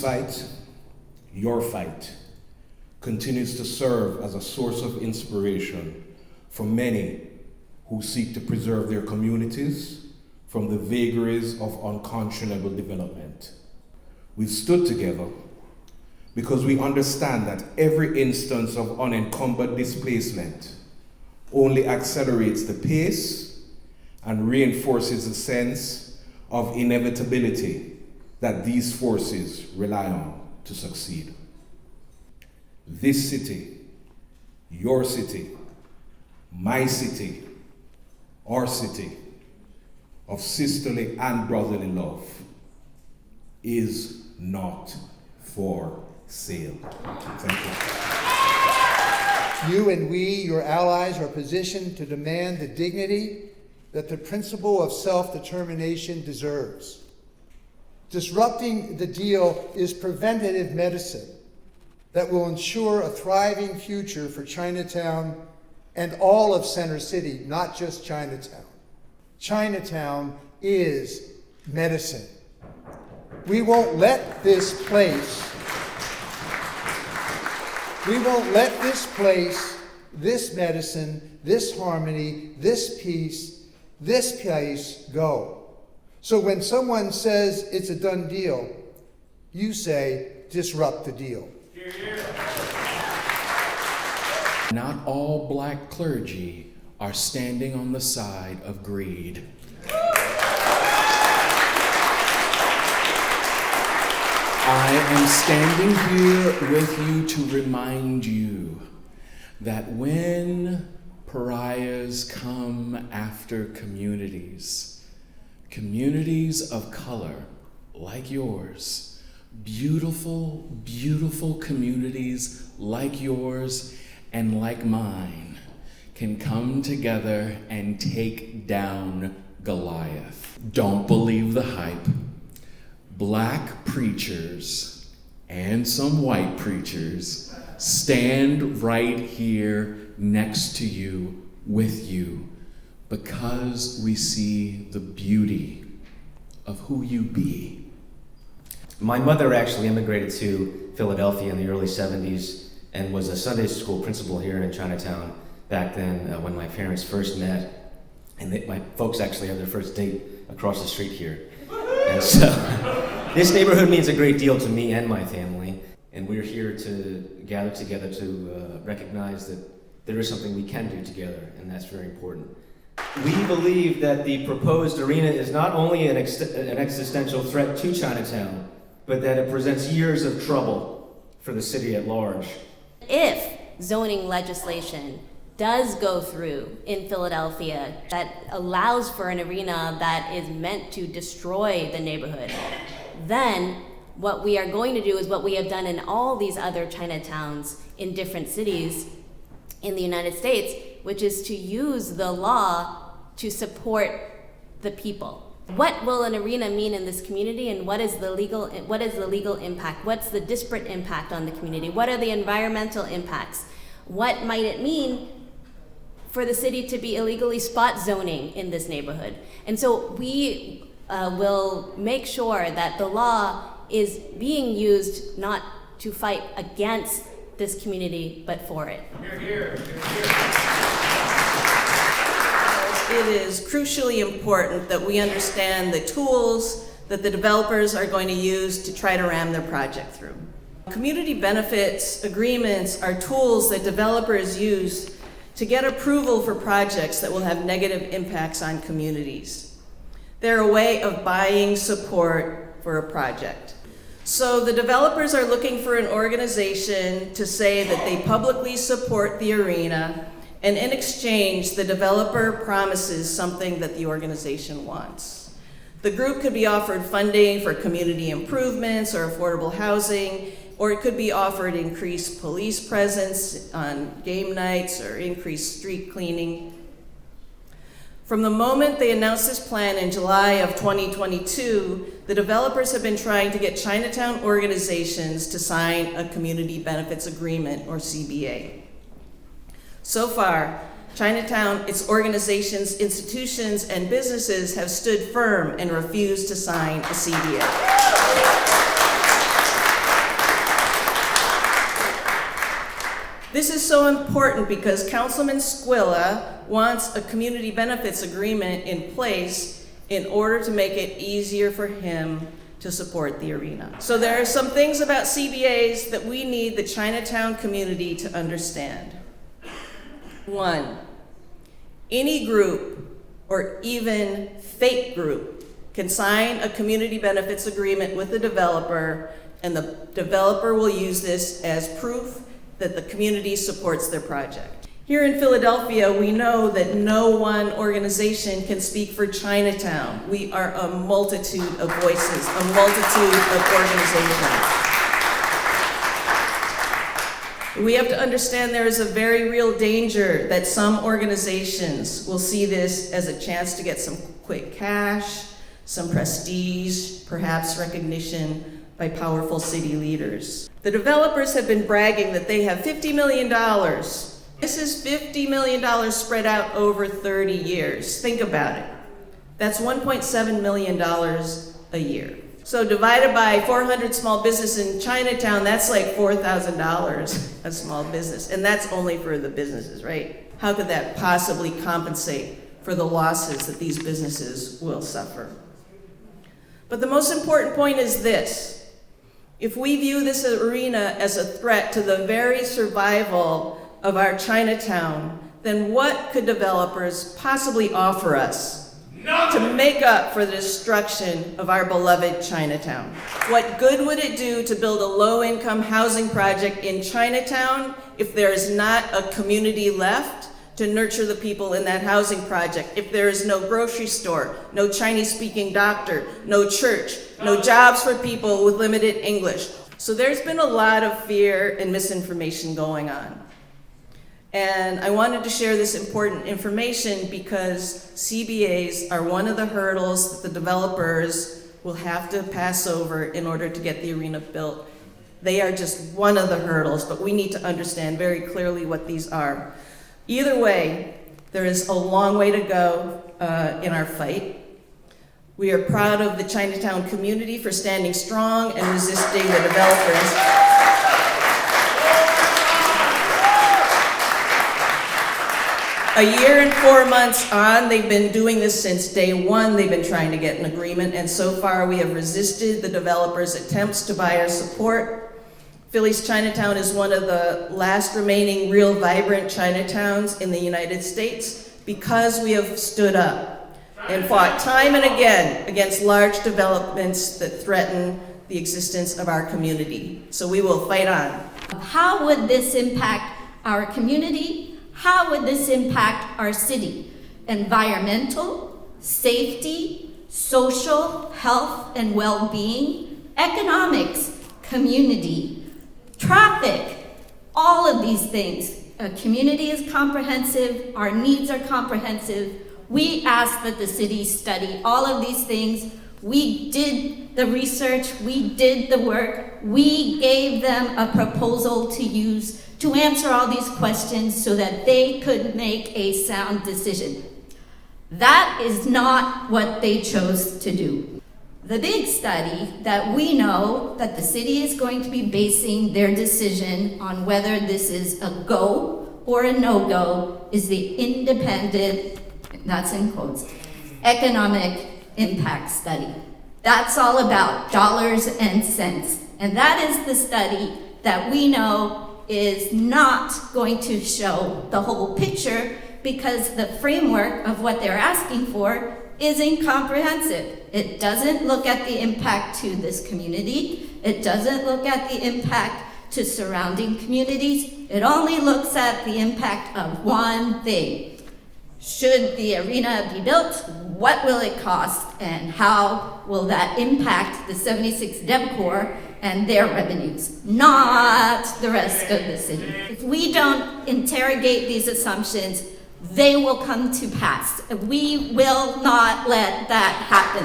This fight, your fight, continues to serve as a source of inspiration for many who seek to preserve their communities from the vagaries of unconscionable development. We've stood together because we understand that every instance of unencumbered displacement only accelerates the pace and reinforces the sense of inevitability that these forces rely on to succeed. This city, your city, my city, our city, of sisterly and brotherly love, is not for sale. Thank you. You and we, your allies, are positioned to demand the dignity that the principle of self-determination deserves. Disrupting the deal is preventative medicine that will ensure a thriving future for Chinatown and all of Center City, not just Chinatown. Chinatown is medicine. We won't let this place, this medicine, this harmony, this peace, this place go. So when someone says it's a done deal, you say, disrupt the deal. Hear, hear. Not all black clergy are standing on the side of greed. I am standing here with you to remind you that when pariahs come after communities of color like yours, beautiful, beautiful communities like yours and like mine can come together and take down Goliath. Don't believe the hype. Black preachers and some white preachers stand right here next to you, with you, because we see the beauty of who you be. My mother actually immigrated to Philadelphia in the early 70s and was a Sunday school principal here in Chinatown back then when my parents first met. And my folks actually had their first date across the street here. And so this neighborhood means a great deal to me and my family. And we're here to gather together to recognize that there is something we can do together, and that's very important. We believe that the proposed arena is not only an existential threat to Chinatown, but that it presents years of trouble for the city at large. If zoning legislation does go through in Philadelphia that allows for an arena that is meant to destroy the neighborhood, then what we are going to do is what we have done in all these other Chinatowns in different cities in the United States, which is to use the law to support the people. What will an arena mean in this community, and what is the legal impact? What's the disparate impact on the community? What are the environmental impacts? What might it mean for the city to be illegally spot zoning in this neighborhood? And so we will make sure that the law is being used not to fight against this community, but for it. Hear, hear. Hear, hear. It is crucially important that we understand the tools that the developers are going to use to try to ram their project through. Community benefits agreements are tools that developers use to get approval for projects that will have negative impacts on communities. They're a way of buying support for a project. So the developers are looking for an organization to say that they publicly support the arena, and in exchange, the developer promises something that the organization wants. The group could be offered funding for community improvements or affordable housing, or it could be offered increased police presence on game nights or increased street cleaning. From the moment they announced this plan in July of 2022, the developers have been trying to get Chinatown organizations to sign a community benefits agreement, or CBA. So far, Chinatown, its organizations, institutions, and businesses have stood firm and refused to sign a CBA. This is so important because Councilman Squilla wants a community benefits agreement in place in order to make it easier for him to support the arena. So there are some things about CBAs that we need the Chinatown community to understand. One, any group or even fake group can sign a community benefits agreement with the developer, and the developer will use this as proof that the community supports their project. Here in Philadelphia, we know that no one organization can speak for Chinatown. We are a multitude of voices, a multitude of organizations. We have to understand there is a very real danger that some organizations will see this as a chance to get some quick cash, some prestige, perhaps recognition by powerful city leaders. The developers have been bragging that they have $50 million. This is $50 million spread out over 30 years. Think about it. That's $1.7 million a year. So divided by 400 small businesses in Chinatown, that's like $4,000 a small business. And that's only for the businesses, right? How could that possibly compensate for the losses that these businesses will suffer? But the most important point is this. If we view this arena as a threat to the very survival of our Chinatown, then what could developers possibly offer us to make up for the destruction of our beloved Chinatown? What good would it do to build a low-income housing project in Chinatown if there is not a community left to nurture the people in that housing project? If there is no grocery store, no Chinese-speaking doctor, no church, no jobs for people with limited English. So there's been a lot of fear and misinformation going on. And I wanted to share this important information because CBAs are one of the hurdles that the developers will have to pass over in order to get the arena built. They are just one of the hurdles, but we need to understand very clearly what these are. Either way, there is a long way to go in our fight. We are proud of the Chinatown community for standing strong and resisting the developers. A year and 4 months on, they've been doing this since day one. They've been trying to get an agreement, and so far we have resisted the developers' attempts to buy our support. Philly's Chinatown is one of the last remaining real vibrant Chinatowns in the United States because we have stood up and fought time and again against large developments that threaten the existence of our community. So we will fight on. How would this impact our community? How would this impact our city? Environmental, safety, social, health and well-being, economics, community, traffic, all of these things. A community is comprehensive, our needs are comprehensive. We ask that the city study all of these things. We did the research, we did the work, we gave them a proposal to use to answer all these questions so that they could make a sound decision. That is not what they chose to do. The big study that we know that the city is going to be basing their decision on whether this is a go or a no-go is the independent, that's in quotes, economic impact study. That's all about dollars and cents. And that is the study that we know is not going to show the whole picture because the framework of what they're asking for is incomprehensive. It doesn't look at the impact to this community. It doesn't look at the impact to surrounding communities. It only looks at the impact of one thing. Should the arena be built? What will it cost? And how will that impact the 76 DevCorps and their revenues, not the rest of the city? If we don't interrogate these assumptions, they will come to pass. We will not let that happen.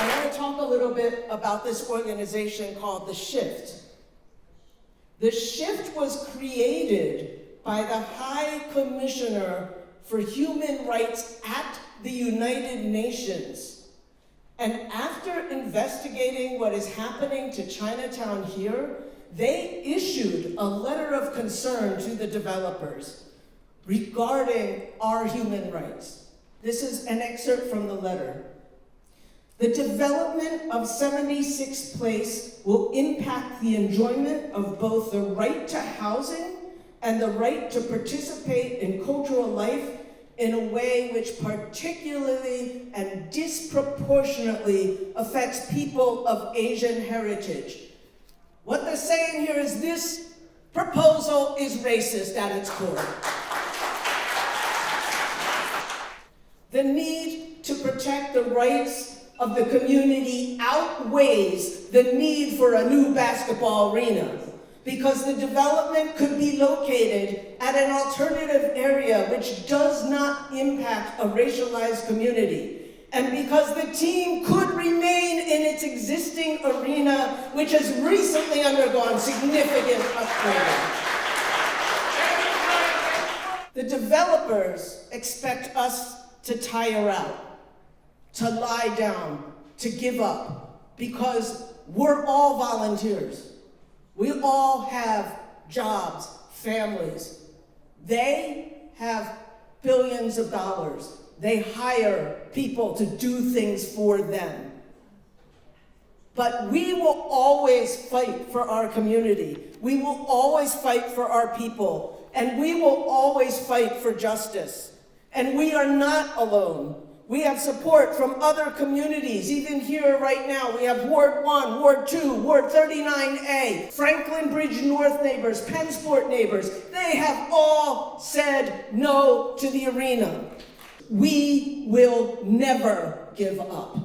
I want to talk a little bit about this organization called The Shift. The Shift was created by the High Commissioner for Human Rights at the United Nations. And after investigating what is happening to Chinatown here, they issued a letter of concern to the developers regarding our human rights. This is an excerpt from the letter. The development of 76th Place will impact the enjoyment of both the right to housing and the right to participate in cultural life in a way which particularly and disproportionately affects people of Asian heritage. What they're saying here is this proposal is racist at its core. The need to protect the rights of the community outweighs the need for a new basketball arena, because the development could be located at an alternative area which does not impact a racialized community, and because the team could remain in its existing arena, which has recently undergone significant upgrading. The developers expect us to tire out, to lie down, to give up, because we're all volunteers. We all have jobs, families. They have billions of dollars. They hire people to do things for them. But we will always fight for our community. We will always fight for our people. And we will always fight for justice. And we are not alone. We have support from other communities. Even here right now, we have Ward 1, Ward 2, Ward 39A, Franklin Bridge North neighbors, Pennsport neighbors. They have all said no to the arena. We will never give up.